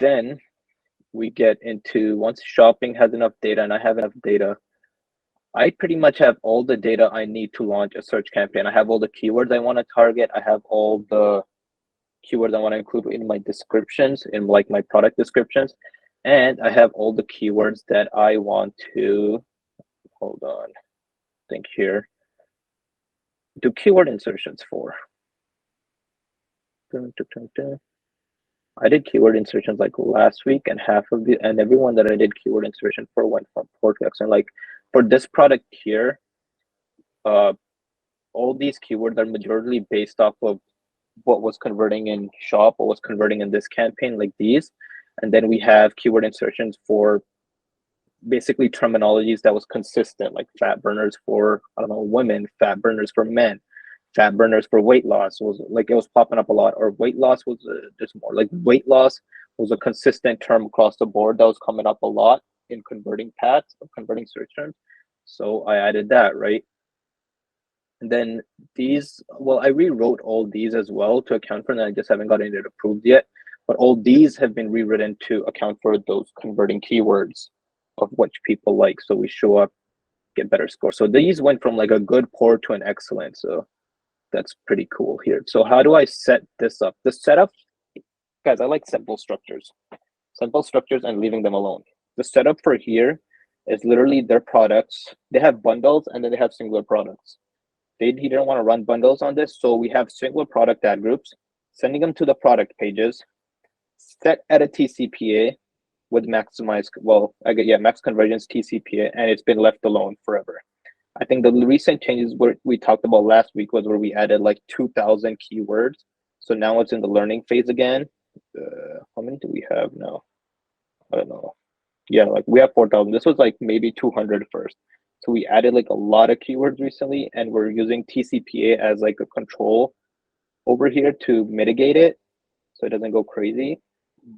then we get into, once shopping has enough data and I have enough data, I pretty much have all the data I need to launch a search campaign. I have all the keywords I want to target. I have all the keywords I want to include in my descriptions, in like my product descriptions. And I have all the keywords that I want to, hold on, think here, do keyword insertions for. I did keyword insertions like last week, and everyone that I did keyword insertion for went from 4 to X. And like for this product here, all these keywords are majorly based off of what was converting in shop, what was converting in this campaign, like these. And then we have keyword insertions for basically terminologies that was consistent, like fat burners for, I don't know, women, fat burners for men, fat burners for weight loss. Was like, it was popping up a lot. Or weight loss was just more like weight loss was a consistent term across the board that was coming up a lot in converting paths, converting search terms. So I added that, right? And then these, well, I rewrote all these as well to account for that. I just haven't gotten it approved yet. But all these have been rewritten to account for those converting keywords of which people like. So we show up, get better scores. So these went from like a good, poor to an excellent. So that's pretty cool here. So how do I set this up? The setup, guys, I like simple structures and leaving them alone. The setup for here is literally their products. They have bundles and then they have singular products. He didn't want to run bundles on this. So we have single product ad groups, sending them to the product pages, set at a TCPA with maximize, well, max conversions TCPA, and it's been left alone forever. I think the recent changes where we talked about last week was where we added like 2,000 keywords. So now it's in the learning phase again. How many do we have now? I don't know. Yeah, like we have 4,000. This was like maybe 200 first. So we added like a lot of keywords recently, and we're using TCPA as like a control over here to mitigate it so it doesn't go crazy.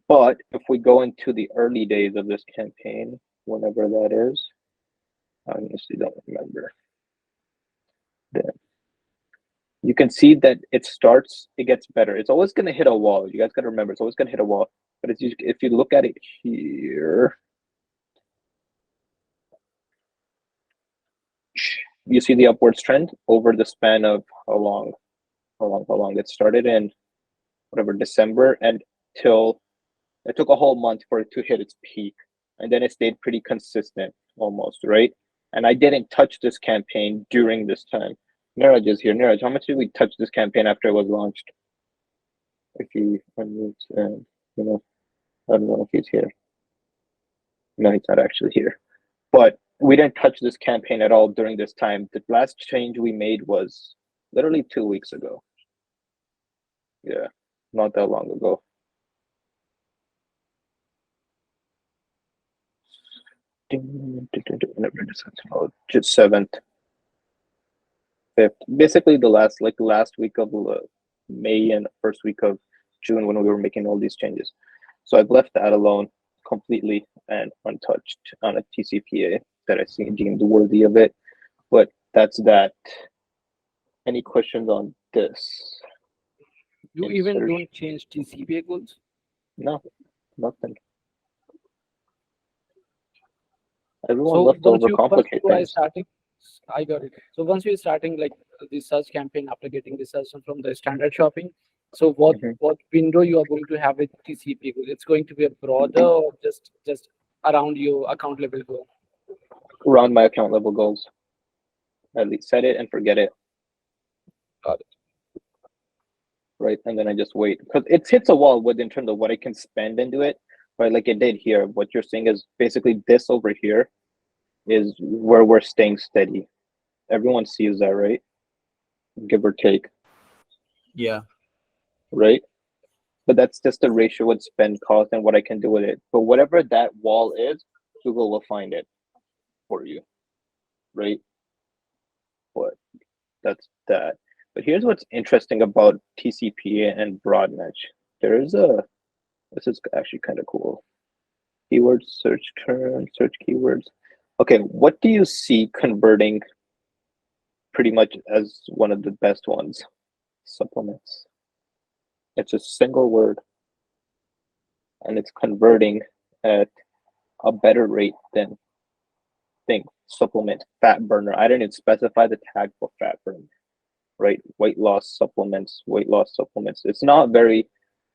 But if we go into the early days of this campaign, whenever that is, I honestly don't remember. Then you can see that it gets better. It's always going to hit a wall. You guys got to remember, it's always going to hit a wall. But if you look at it here, you see the upwards trend over the span of how long it started in whatever December, and till it took a whole month for it to hit its peak, and then it stayed pretty consistent almost, right? And I didn't touch this campaign during this time. Niraj is here. Niraj, how much did we touch this campaign after it was launched? If you unmute, I don't know if he's here. No, he's not actually here. But we didn't touch this campaign at all during this time. The last change we made was literally 2 weeks ago. Yeah, not that long ago. Just 7th, 5th, basically the last week of May and first week of June when we were making all these changes. So I've left that alone completely and untouched on a TCPA that I see deemed worthy of it. But that's that. Any questions on this? You even don't change TCPA goals? No, nothing. Everyone left over complicate things. I got it. So once you're starting like the search campaign after getting the search from the standard shopping, so what window you are going to have with TCP goal? It's going to be a broader or just around your account level goal? Around my account level goals. At least set it and forget it. Got it. Right, and then I just wait because it hits a wall in terms of what I can spend into it. Right, like it did here. What you're seeing is basically this over here is where we're staying steady. Everyone sees that, right? Give or take. Yeah. Right? But that's just the ratio with spend cost and what I can do with it. But whatever that wall is, Google will find it for you. Right? But that's that. But here's what's interesting about TCPA and broad match. This is actually kind of cool. Keyword search term, search keywords. Okay, what do you see converting pretty much as one of the best ones? Supplements. It's a single word. and it's converting at a better rate than supplement, fat burner. I didn't even specify the tag for fat burner, right? Weight loss supplements. It's not very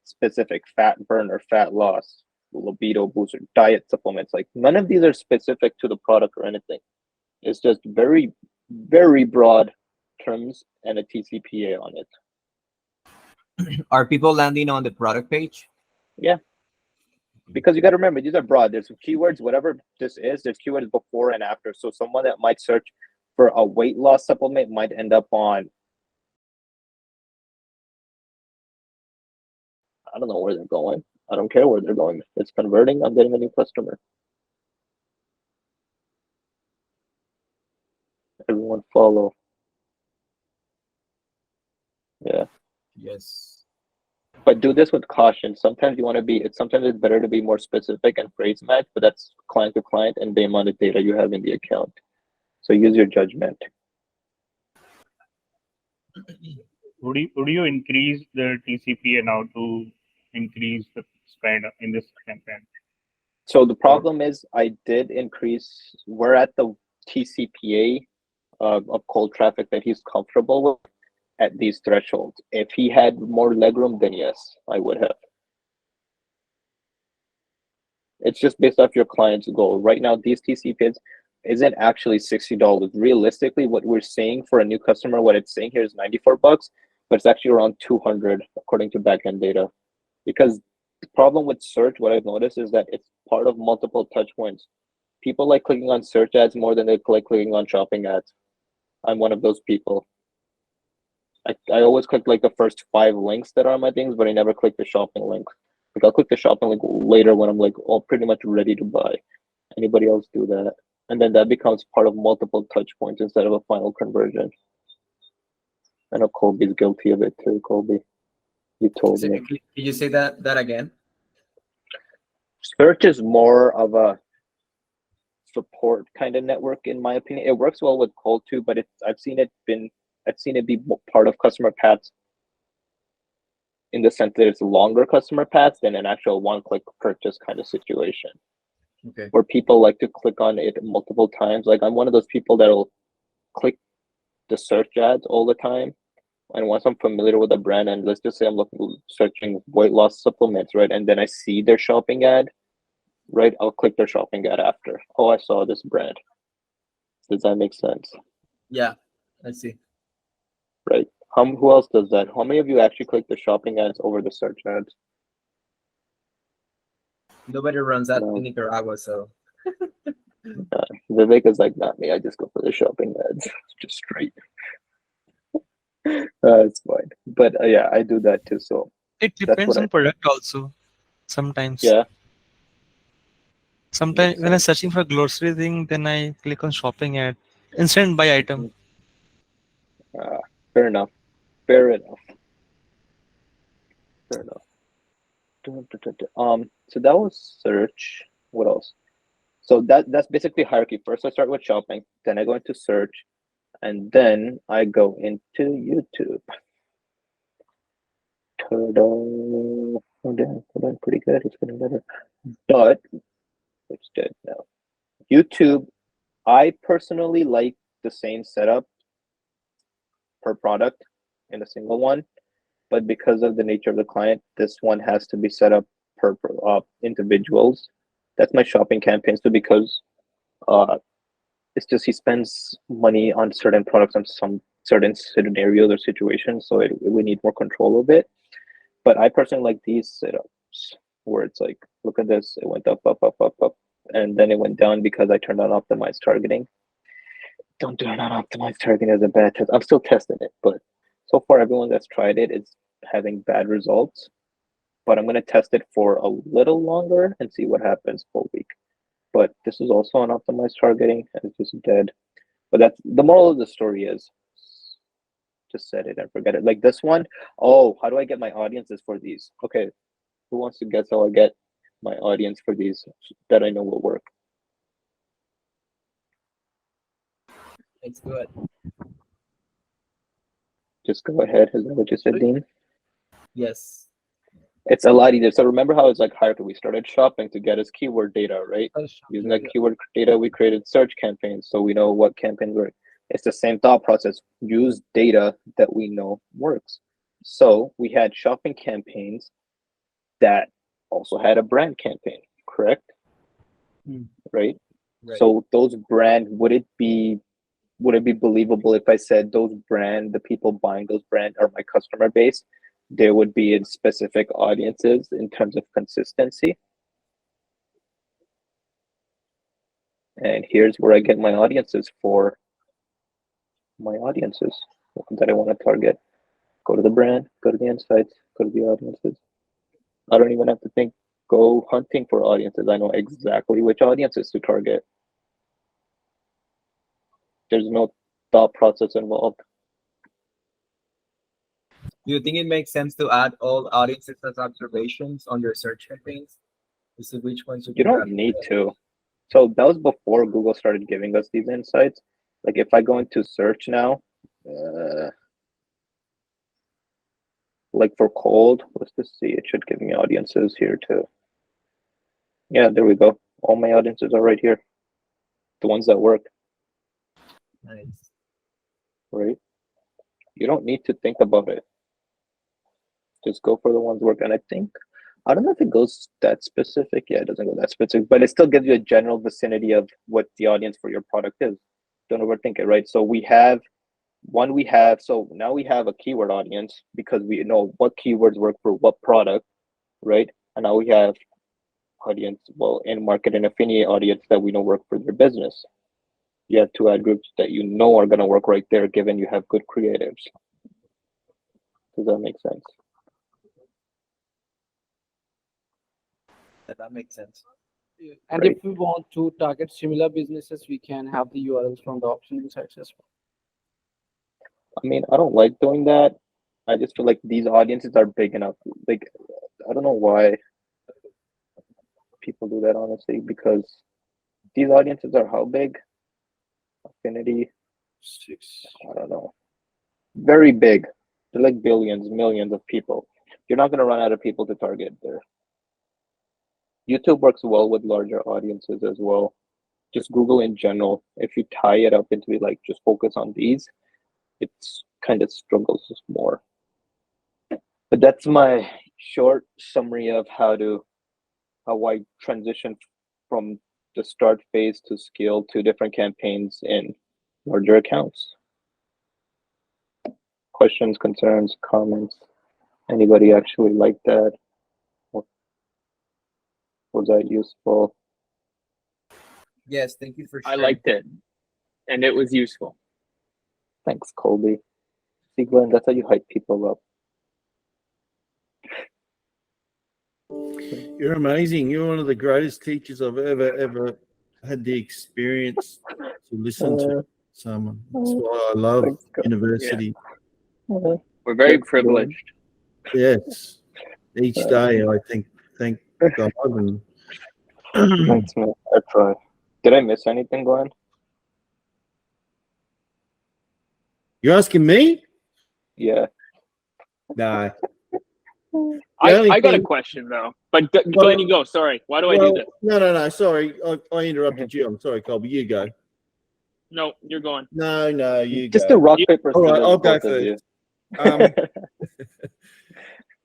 specific. Fat burner, fat loss, libido booster, diet supplements. Like none of these are specific to the product or anything. It's just very, very broad terms and a TCPA on it. Are people landing on the product page? Yeah. Because you got to remember, these are broad. There's keywords, whatever this is, there's keywords before and after. So someone that might search for a weight loss supplement might end up on, I don't know where they're going. I don't care where they're going. It's converting. I'm getting a new customer. Everyone follow. Yeah. Yes. But do this with caution. Sometimes you want to be, sometimes it's better to be more specific and phrase match, but that's client to client and the amount of data you have in the account. So use your judgment. Would you increase the TCPA now to increase the spend in this campaign? So the problem is I did increase, we're at the TCPA of cold traffic that he's comfortable with at these thresholds. If he had more legroom, then yes, I would have. It's just based off your client's goal. Right now, these TCPAs isn't actually $60. Realistically, what we're seeing for a new customer, what it's saying here is $94, but it's actually around 200 according to backend data. Because the problem with search, what I've noticed is that it's part of multiple touch points. People like clicking on search ads more than they like clicking on shopping ads. I'm one of those people. I always click like the first 5 links that are my things, but I never click the shopping link. Like I'll click the shopping link later when I'm like all pretty much ready to buy. Anybody else do that? And then that becomes part of multiple touch points instead of a final conversion. I know Colby's guilty of it too, Colby. You told me. Can you say that again? Search is more of a support kind of network, in my opinion. It works well with cold too, but I've seen it be part of customer paths in the sense that it's longer customer paths than an actual one-click purchase kind of situation. Okay. Where people like to click on it multiple times. Like I'm one of those people that'll click the search ads all the time. And once I'm familiar with a brand, and let's just say I'm searching weight loss supplements, right? And then I see their shopping ad, right? I'll click their shopping ad after. Oh, I saw this brand. Does that make sense? Yeah, I see. Right. Who else does that? How many of you actually click the shopping ads over the search ads? Nobody runs that No. in Nicaragua, so. Vivek is like, not me. I just go for the shopping ads, just straight. It's fine. But yeah, I do that too. So It that's depends what on product also. Sometimes. yeah. Sometimes Makes when I'm sense. searching for grocery thing, then I click on shopping ad. Instant buy item. Fair enough. Fair enough. Fair enough. So that was search. What else? So that's basically hierarchy. First, I start with shopping, then I go into search, and then I go into YouTube. Turtle. Oh, damn, we're doing pretty good. It's getting better. But it's dead now. YouTube, I personally like the same setup per product in a single one, but because of the nature of the client, this one has to be set up per individuals. That's my shopping campaigns too, because it's just he spends money on certain products on some certain scenarios or situations, so we need more control of it. But I personally like these setups where it's like, look at this, it went up, up, up, up, up, and then it went down because I turned on optimized targeting. Don't turn on optimized targeting as a bad test. I'm still testing it, but so far everyone that's tried it is having bad results. But I'm going to test it for a little longer and see what happens for a week. But this is also on optimized targeting and it's just dead. But that's the moral of the story is just set it and forget it. Like this one, oh, how do I get my audiences for these? Okay, who wants to guess how I get my audience for these that I know will work? It's good. Just go ahead. Is that what you said, Dean? Yes. It's a lot easier. So remember how it's like hierarchy? We started shopping to get us keyword data, right? Search Using terms, that keyword data, we created search campaigns, so we know what campaigns work. It's the same thought process. Use data that we know works. So we had shopping campaigns that also had a brand campaign, correct? Right? Right. So those brand, would it be believable if I said those brand, the people buying those brand are my customer base? There would be in specific audiences in terms of consistency. And here's where I get my audiences for my audiences that I want to target. Go to the brand, go to the insights, go to the audiences. I don't even have to think, go hunting for audiences. I know exactly which audiences to target. There's no thought process involved. Do you think it makes sense to add all audiences as observations on your search campaigns to see which ones You don't need to. So that was before Google started giving us these insights. Like if I go into search now, like for cold, let's just see. It should give me audiences here too. Yeah, there we go. All my audiences are right here. The ones that work, Nice. right? You don't need to think about it. Just go for the ones that work. And I don't know if it goes that specific. Yeah, it doesn't go that specific, but it still gives you a general vicinity of what the audience for your product is. Don't overthink it, right? So so now we have a keyword audience because we know what keywords work for what product, right? And now we have audience, well, in market and affiliate audience that we know work for their business. You have two ad groups that you know are going to work right there, given you have good creatives. Does that make sense? That makes sense. And Right. if we want to target similar businesses, we can have the URLs from the option insights as well. I mean, I don't like doing that. I just feel like these audiences are big enough. Like, I don't know why people do that, honestly, because these audiences are how big? Affinity, 6. I don't know. Very big. They're like billions, millions of people. You're not going to run out of people to target there. YouTube works well with larger audiences as well. Just Google in general, if you tie it up into like just focus on these, it's kind of struggles more. But that's my short summary of how I transition from the start phase to scale to different campaigns in larger accounts. Questions, concerns, comments? Anybody actually like that? Was that useful? Yes, thank you for I sharing. liked it, and it was useful. Thanks, Colby. See, Glenn, that's how you hype people up. You're amazing. You're one of the greatest teachers I've ever had the experience to listen to someone. That's why I love Thanks, God. university. We're very Thanks, privileged. Yes. Each day I thank God. And Thanks, man. I try. Did I miss anything, Glenn? you're asking me? Yeah. No. I got a question though, but Glenn, you go. Sorry, why do I do this? No. Sorry, I interrupted you. I'm sorry, Colby. You go. No, you're going. No, you Just go. the rock, paper, All right, scissors, I'll go both of you. first.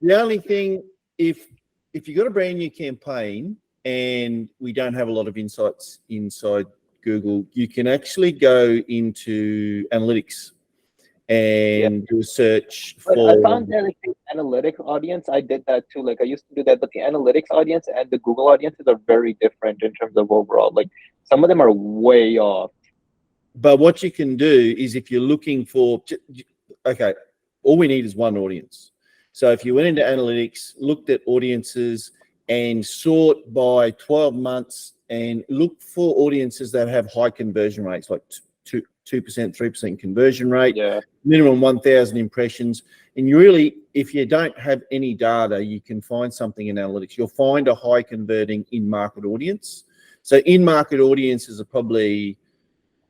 The only thing, if you got a brand new campaign and we don't have a lot of insights inside Google, you can actually go into analytics and do a search But for. I found that like the analytics audience, I did that too. Like I used to do that, but the analytics audience and the Google audiences are very different in terms of overall. Like some of them are way off. But what you can do is if you're looking for, okay, all we need is one audience. So if you went into analytics, looked at audiences and sort by 12 months and look for audiences that have high conversion rates, like 2%, 3% conversion rate, Yeah. minimum 1,000 impressions. And you really, if you don't have any data, you can find something in analytics. You'll find a high converting in-market audience. So in-market audiences are probably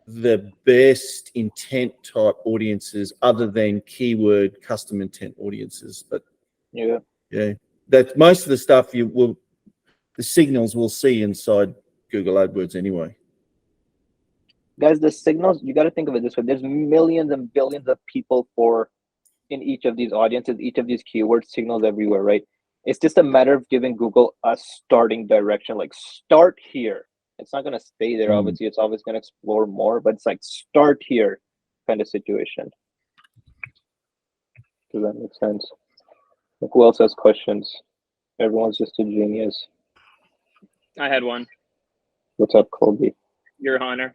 the best intent type audiences other than keyword custom intent audiences. But yeah, that most of the stuff the signals we'll see inside Google AdWords anyway. Guys, the signals, you got to think of it this way. There's millions and billions of people in each of these audiences, each of these keyword signals everywhere, right? It's just a matter of giving Google a starting direction, like start here. It's not going to stay there. Obviously, it's always going to explore more, but it's like start here kind of situation. Does that make sense? Like, who else has questions? Everyone's just a genius. I had one. What's up, Colby? Your Honor.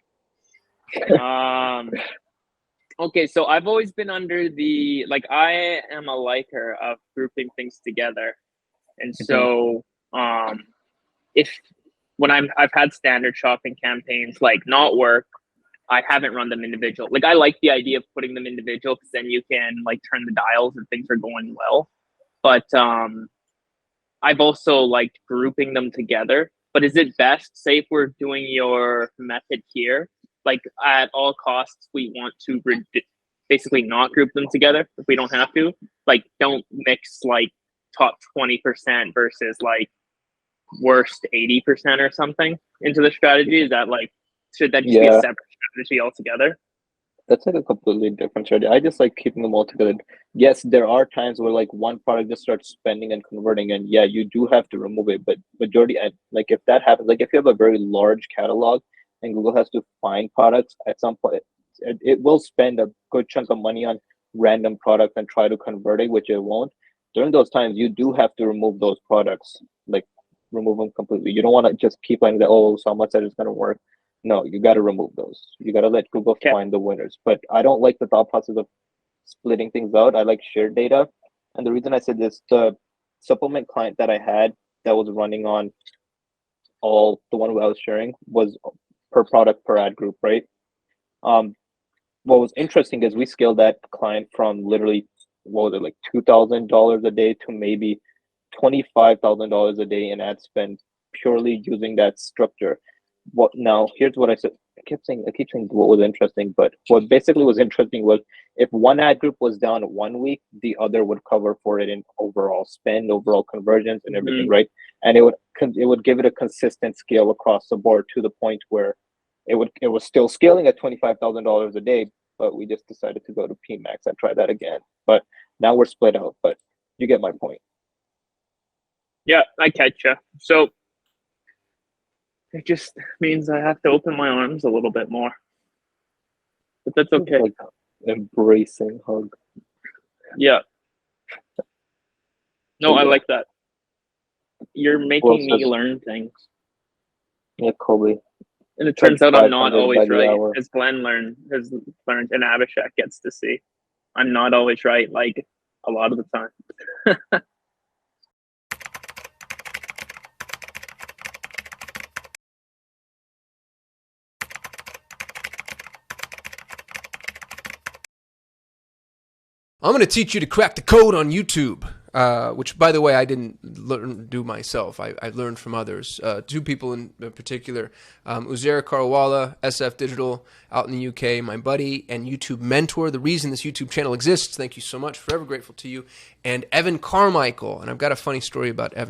Okay, so I've always been under the, like, I am a liker of grouping things together. And so when I've had standard shopping campaigns like not work, I haven't run them individual. Like, I like the idea of putting them individual because then you can like turn the dials and things are going well. But I've also liked grouping them together. But is it best, say if we're doing your method here, like at all costs, we want to basically not group them together if we don't have to? Like, don't mix like top 20% versus like worst 80% or something into the strategy? Is that like, should that just be a separate strategy altogether? That's like a completely different strategy. I just like keeping them all together. Yes, there are times where like one product just starts spending and converting, and yeah, you do have to remove it. But majority, like if that happens, like if you have a very large catalog and Google has to find products at some point, it will spend a good chunk of money on random products and try to convert it, which it won't. During those times, you do have to remove those products, like remove them completely. You don't want to just keep letting that, oh, so much that it's going to work. No, you got to remove those. You got to let Google find the winners. But I don't like the thought process of splitting things out. I like shared data. And the reason I said this, the supplement client that I had that was running on all the one I was sharing was per product per ad group, right? What was interesting is we scaled that client from literally, what was it, like $2,000 a day to maybe $25,000 a day in ad spend purely using that structure. What now? Here's what I said. I keep saying what was interesting, but what basically was interesting was if one ad group was down 1 week, the other would cover for it in overall spend, overall conversions, and everything, right? And it would give it a consistent scale across the board to the point where it was still scaling at $25,000 a day, but we just decided to go to PMax and try that again. But now we're split out. But you get my point. Yeah, I catch you. So it just means I have to open my arms a little bit more. But that's okay. Like embracing hug. Yeah. No, I like that. You're making me learn things. Yeah, Kobe. And it turns out I'm not always right, as Glenn has learned and Abhishek gets to see. I'm not always right, like a lot of the time. I'm going to teach you to crack the code on YouTube, which, by the way, I didn't do myself. I learned from others. Two people in particular, Uzair Karawala, SF Digital, out in the UK, my buddy and YouTube mentor, the reason this YouTube channel exists. Thank you so much. Forever grateful to you. And Evan Carmichael. And I've got a funny story about Evan.